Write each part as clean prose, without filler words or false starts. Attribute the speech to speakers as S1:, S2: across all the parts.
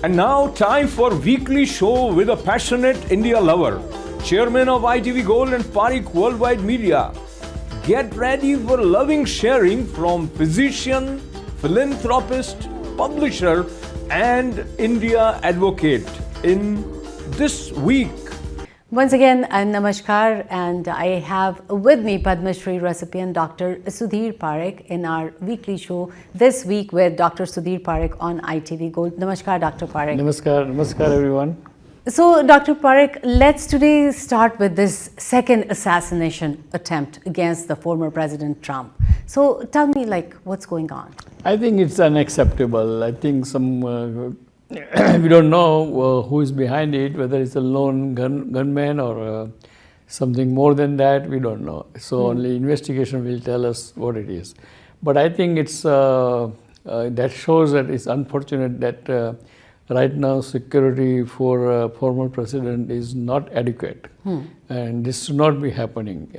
S1: And now, time for weekly show with a passionate India lover, chairman of ITV Gold and Parikh Worldwide Media. Get ready for loving sharing from physician, philanthropist, publisher, and India advocate in this week.
S2: Once again, Namaskar, and I have with me Padma Shri recipient Dr. Sudhir Parikh in our weekly show this week with Dr. Sudhir Parikh on ITV Gold. Namaskar, Dr. Parikh.
S3: Namaskar everyone.
S2: So, Dr. Parikh, let's today start with this second assassination attempt against the former President Trump. So, tell me, what's going on?
S3: I think it's unacceptable. I think we don't know who is behind it, whether it's a lone gunman or something more than that, we don't know. So only investigation will tell us what it is. But I think it's that shows that it's unfortunate that right now security for former president is not adequate. And this should not be happening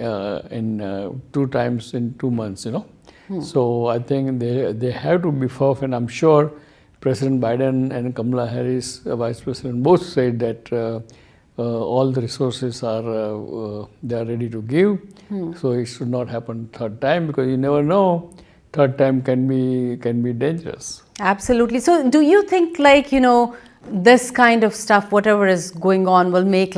S3: in 2 times in 2 months, So I think they have to beef up, and I'm sure President Biden and Kamala Harris, Vice President, both said that all the resources they are ready to give. So it should not happen third time, because you never know. Third time can be dangerous.
S2: Absolutely. So, do you think this kind of stuff, whatever is going on, will make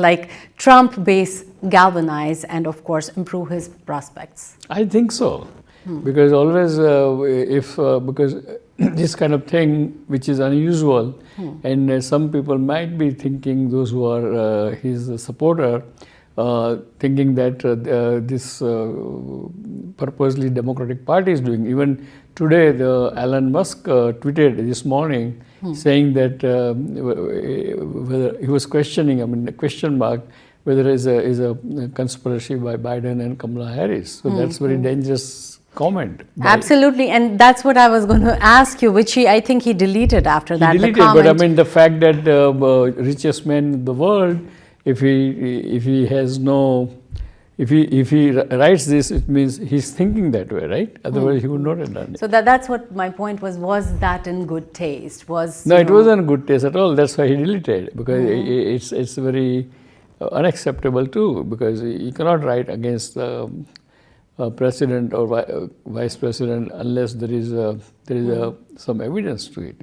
S2: Trump base galvanize and of course improve his prospects?
S3: I think so, because always because this kind of thing, which is unusual, and some people might be thinking, those who are his supporter, thinking that this purposely Democratic Party is doing. Even today, Elon Musk tweeted this morning saying that whether he was questioning, a question mark, whether it is a conspiracy by Biden and Kamala Harris. So that's very dangerous comment.
S2: Absolutely, and that's what I was going to ask you, which I think he deleted after that.
S3: He deleted, but I mean the fact that the richest man in the world, if he writes this, it means he's thinking that way, right? Otherwise he would not have done it.
S2: So that's what my point was. Was that in good taste?
S3: No, it wasn't good taste at all. That's why he deleted, because it's very unacceptable too, because you cannot write against president or vice president unless there is some evidence to it,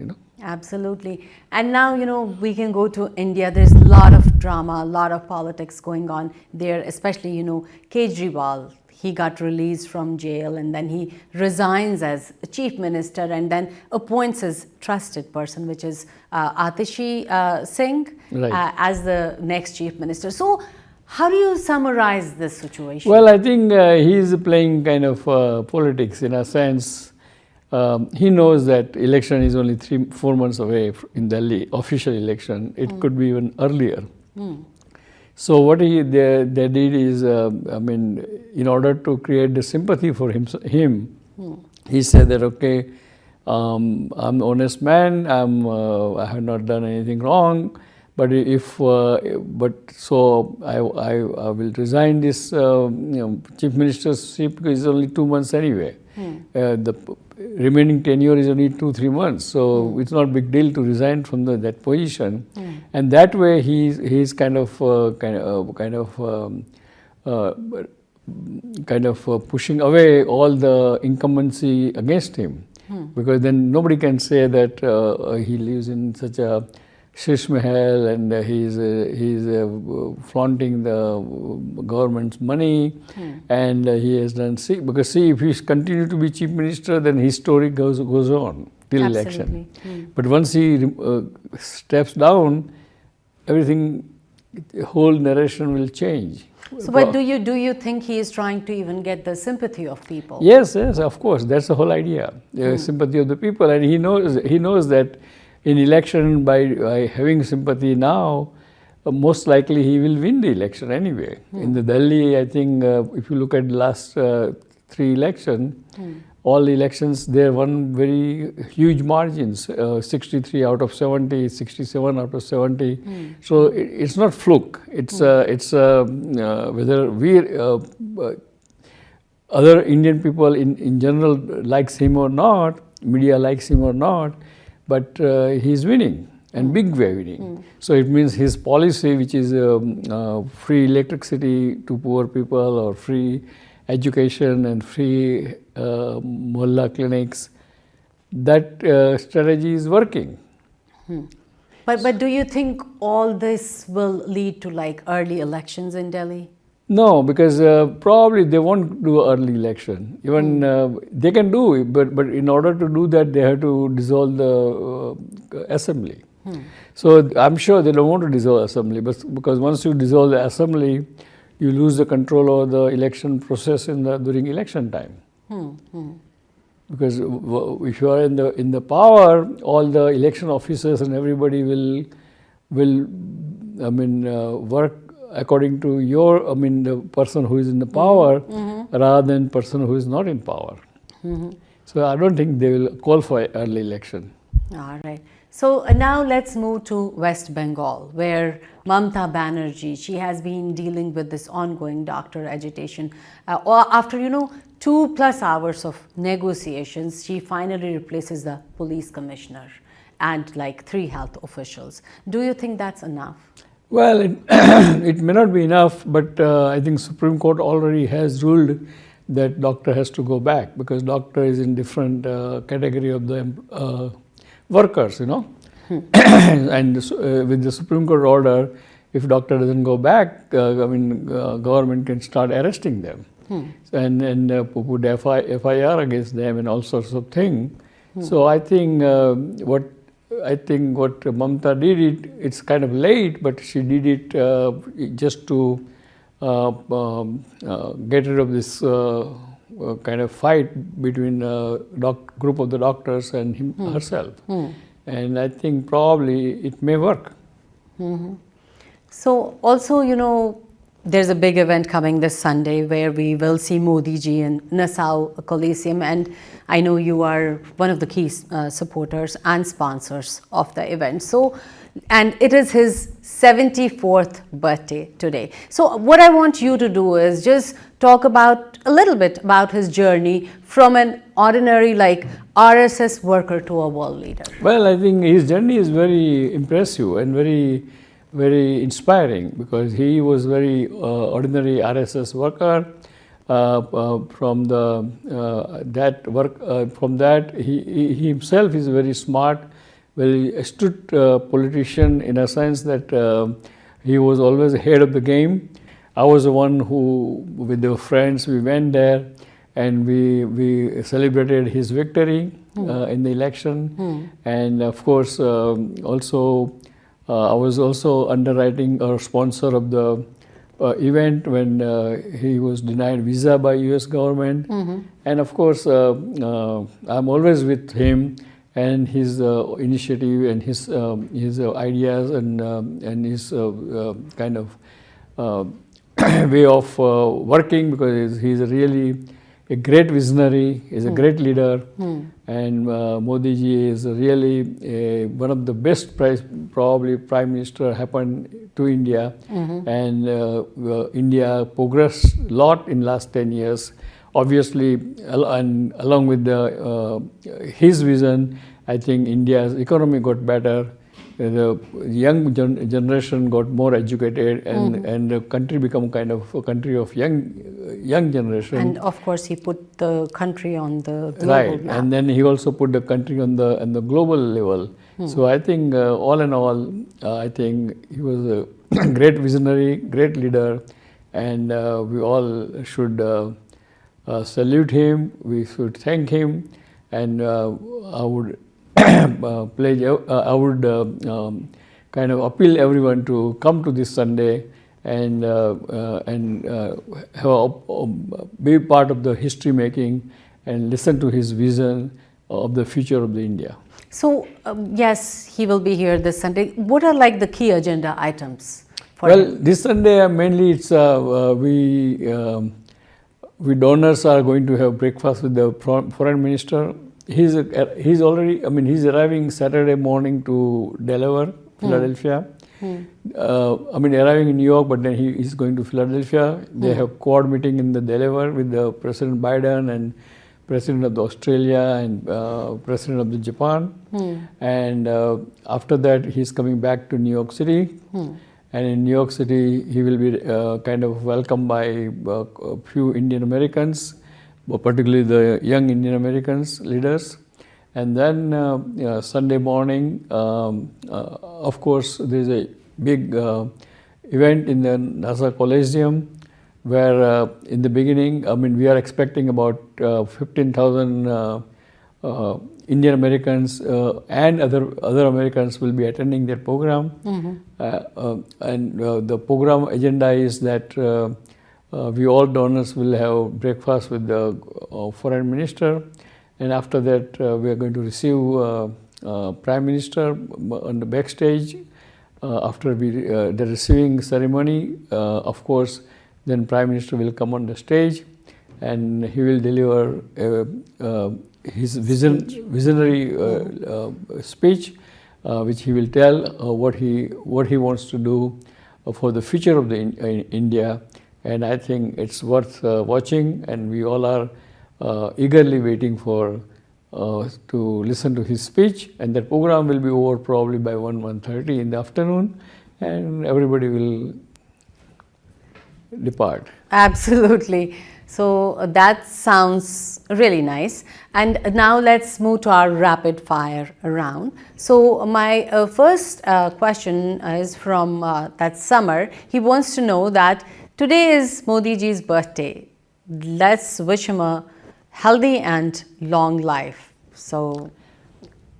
S2: Absolutely. And now, we can go to India. There's a lot of drama, a lot of politics going on there, especially, Kejriwal. He got released from jail and then he resigns as chief minister and then appoints his trusted person, which is Atishi Singh, as the next chief minister. So, how do you summarize this situation?
S3: Well, I think he's playing kind of politics in a sense. He knows that election is only 4 months away in Delhi, official election. It could be even earlier. So what they did is, in order to create the sympathy for him, he said that, okay, I'm an honest man, I have not done anything wrong, but so I will resign this chief ministership, because it's only 2 months anyway. The remaining tenure is only 2-3 months, so it's not a big deal to resign from that position. And that way he's kind of pushing away all the incumbency against him, because then nobody can say that he lives in such a Shish Mahal and he's flaunting the government's money, and he has done. Because if he continues to be chief minister, then his story goes on till election. But once he steps down, everything, the whole narration will change.
S2: So, but do you think he is trying to even get the sympathy of people?
S3: Yes, of course. That's the whole idea, the sympathy of the people, and he knows that. In election, by having sympathy now, most likely he will win the election anyway. In the Delhi, I think if you look at the last 3 elections, all elections there won very huge margins, 63 out of 70, 67 out of 70. So it's not fluke. It's whether other Indian people in general likes him or not, media likes him or not, but he's winning. and big way winning. So it means his policy, which is free electricity to poor people or free education and free mohalla clinics, that strategy is working.
S2: But do you think all this will lead to like early elections in Delhi?
S3: No, because probably they won't do early election. Even they can do it, but in order to do that, they have to dissolve the assembly. So I'm sure they don't want to dissolve assembly, but because once you dissolve the assembly, you lose the control over the election process during election time. Because if you are in the power, all the election officers and everybody will work according to the person who is in the power rather than person who is not in power. So I don't think they will call for early election.
S2: All right. So now let's move to West Bengal, where Mamata Banerjee, she has been dealing with this ongoing doctor agitation. After 2+ hours of negotiations, she finally replaces the police commissioner and like 3 health officials. Do you think that's enough?
S3: Well, it may not be enough, but I think Supreme Court already has ruled that doctor has to go back because doctor is in different category of the workers, and with the Supreme Court order, if doctor doesn't go back, government can start arresting them and put FIR against them and all sorts of things. So I think what Mamata did, it's kind of late, but she did it just to get rid of this kind of fight between group of the doctors and herself. And I think probably it may work.
S2: So also, there's a big event coming this Sunday where we will see Modi ji in Nassau Coliseum, and I know you are one of the key supporters and sponsors of the event. So, and it is his 74th birthday today. So what I want you to do is just talk about a little bit about his journey from an ordinary like RSS worker to a world leader.
S3: Well, I think his journey is very impressive and very, very inspiring because he was very ordinary RSS worker. From that he himself is very smart, very astute politician in a sense that he was always ahead of the game. I was the one who, with the friends, we went there and we celebrated his victory in the election. And of course, also I was also underwriting or sponsor of the event when he was denied visa by US government. And of course, I'm always with him and his initiative and his ideas and his kind of way of working, because he's really a great visionary, he's a great leader, and Modi ji is really one of the best probably prime minister happened to India, and India progressed a lot in last 10 years. Obviously, and along with his vision, I think India's economy got better. The young generation got more educated, and the country become kind of a country of young generation.
S2: And of course, he put the country on the global
S3: right
S2: map.
S3: And then he also put the country on the global level. So I think all in all, I think he was a great visionary, great leader, and we all should salute him. We should thank him, and I would I would kind of appeal everyone to come to this Sunday and be part of the history making and listen to his vision of the future of the India.
S2: So yes, he will be here this Sunday. What are like the key agenda items for him?
S3: This Sunday mainly it's we donors are going to have breakfast with the foreign minister. He's already, he's arriving Saturday morning to Delaware, Philadelphia. Arriving in New York, but then he's going to Philadelphia. They have quad meeting in the Delaware with the President Biden and President of the Australia and President of the Japan. And after that, he's coming back to New York City. And in New York City, he will be kind of welcomed by a few Indian Americans, particularly the young Indian Americans leaders. And then Sunday morning, of course, there's a big event in the NASA Coliseum, where in the beginning, I mean, we are expecting about 15,000 Indian Americans and other Americans will be attending their program. And the program agenda is that we all donors will have breakfast with the foreign minister, and after that we are going to receive Prime Minister on the backstage. After the receiving ceremony, of course, then Prime Minister will come on the stage and he will deliver his visionary speech, which he will tell what he wants to do for the future of India. And I think it's worth watching, and we all are eagerly waiting for to listen to his speech. And that program will be over probably by 1:30 in the afternoon, and everybody will depart.
S2: Absolutely. So that sounds really nice. And now let's move to our rapid fire round. So my first question is from that Summer. He wants to know that today is Modi ji's birthday. Let's wish him a healthy and long life. So,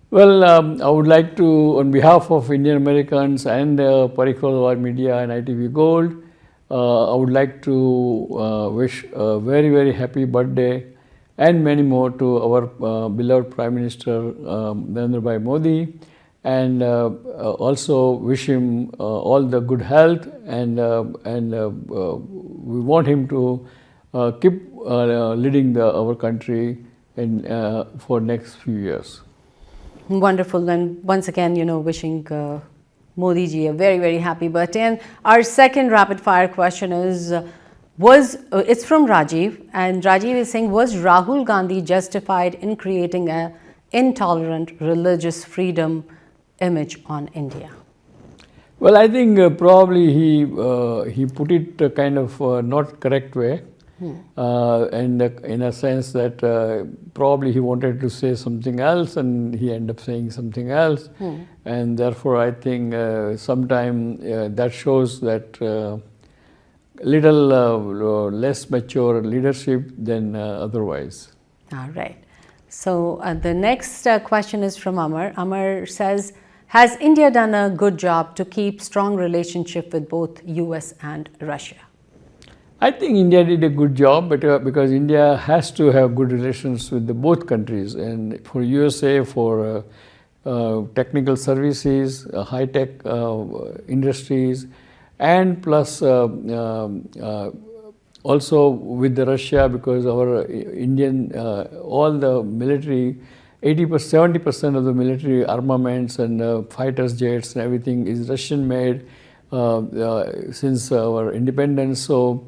S3: well, I would like to, on behalf of Indian Americans and Parikh Worldwide Media and ITV Gold, I would like to wish a very, very happy birthday and many more to our beloved Prime Minister Narendra Bhai Modi, and also wish him all the good health, and we want him to keep leading our country for next few years.
S2: Wonderful. And once again, wishing Modi ji a very, very happy birthday. And our second rapid fire question is, it's from Rajiv, and Rajiv is saying, was Rahul Gandhi justified in creating an intolerant religious freedom image on India?
S3: Well, I think probably he put it kind of not correct way. And in a sense that probably he wanted to say something else and he ended up saying something else. And therefore I think sometime that shows that little less mature leadership than otherwise.
S2: All right. So the next question is from Amar. Amar says, has India done a good job to keep strong relationship with both US and Russia?
S3: I think India did a good job, but because India has to have good relations with both countries, and for USA, for technical services, high-tech industries, and plus also with the Russia, because our Indian, all the military, 70% of the military armaments and fighters jets and everything is Russian made since our independence. So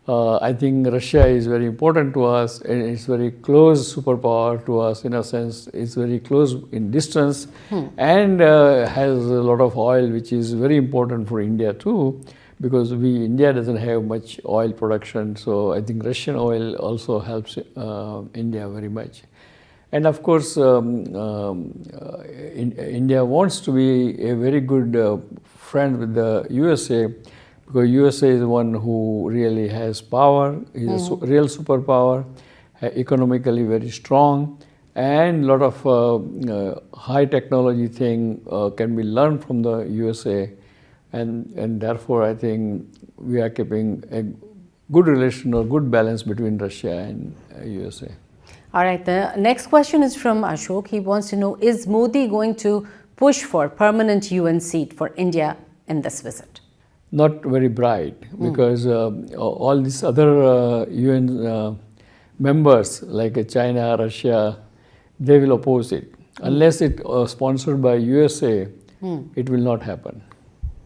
S3: I think Russia is very important to us, and it's very close superpower to us in a sense. It's very close in distance and has a lot of oil, which is very important for India too, because India doesn't have much oil production. So I think Russian oil also helps India very much. And of course, India wants to be a very good friend with the USA, because USA is the one who really has power, is a real superpower, economically very strong, and a lot of high technology thing can be learned from the USA, and therefore I think we are keeping a good relation or good balance between Russia and USA.
S2: All right, the next question is from Ashok. He wants to know, is Modi going to push for permanent UN seat for India in this visit?
S3: Not very bright, because all these other UN members like China, Russia, they will oppose it. Unless it sponsored by USA, it will not happen.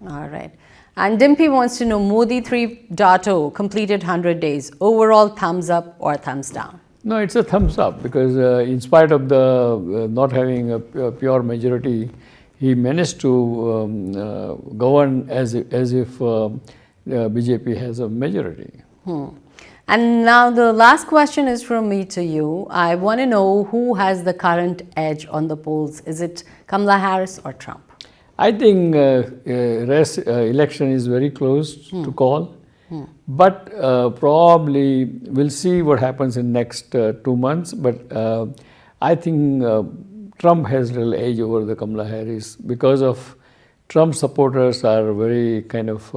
S2: All right. And Dimpy wants to know, Modi 3.0 completed 100 days. Overall thumbs up or thumbs down?
S3: No, it's a thumbs up because in spite of the not having a pure majority, he managed to govern as if BJP has a majority.
S2: And now the last question is from me to you. I want to know who has the current edge on the polls. Is it Kamala Harris or Trump?
S3: I think election is very close to call. But probably we'll see what happens in next 2 months. But I think Trump has real edge over the Kamala Harris because of Trump supporters are very kind of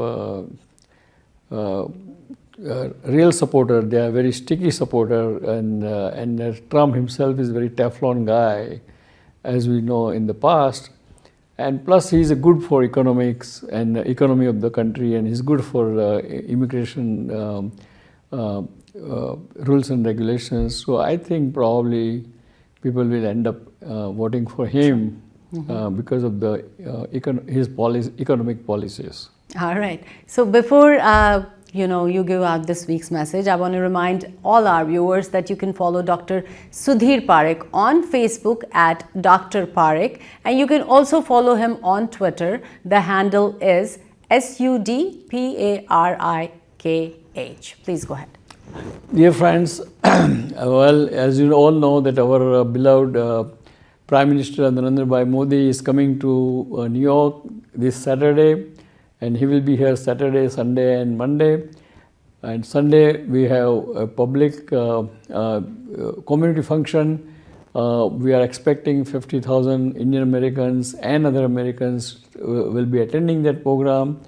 S3: real supporter. They are very sticky supporter, and Trump himself is very Teflon guy, as we know in the past. And plus, he's good for economics and economy of the country, and he's good for immigration rules and regulations. So I think probably people will end up voting for him because of the his economic policies.
S2: All right. So before you give out this week's message, I want to remind all our viewers that you can follow Dr. Sudhir Parikh on Facebook at Dr. Parikh, and you can also follow him on Twitter. The handle is SUDPARIKH. Please go ahead.
S3: Dear friends, well, as you all know that our beloved Prime Minister Narendra Bhai Modi is coming to New York this Saturday. And he will be here Saturday, Sunday and Monday. And Sunday we have a public community function. We are expecting 50,000 Indian Americans and other Americans will be attending that program.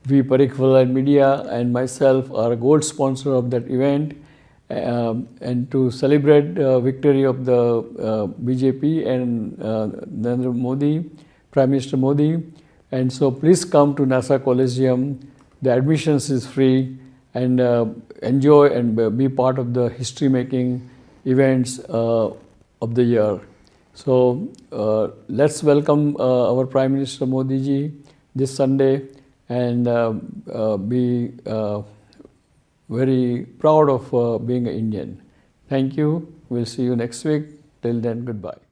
S3: We, Parikh Worldwide Media and myself are a gold sponsor of that event. And to celebrate the victory of the BJP and Narendra Modi, Prime Minister Modi. And so please come to NASA Coliseum. The admissions is free, and enjoy and be part of the history-making events of the year. So let's welcome our Prime Minister Modi ji this Sunday and be very proud of being an Indian. Thank you. We'll see you next week. Till then, goodbye.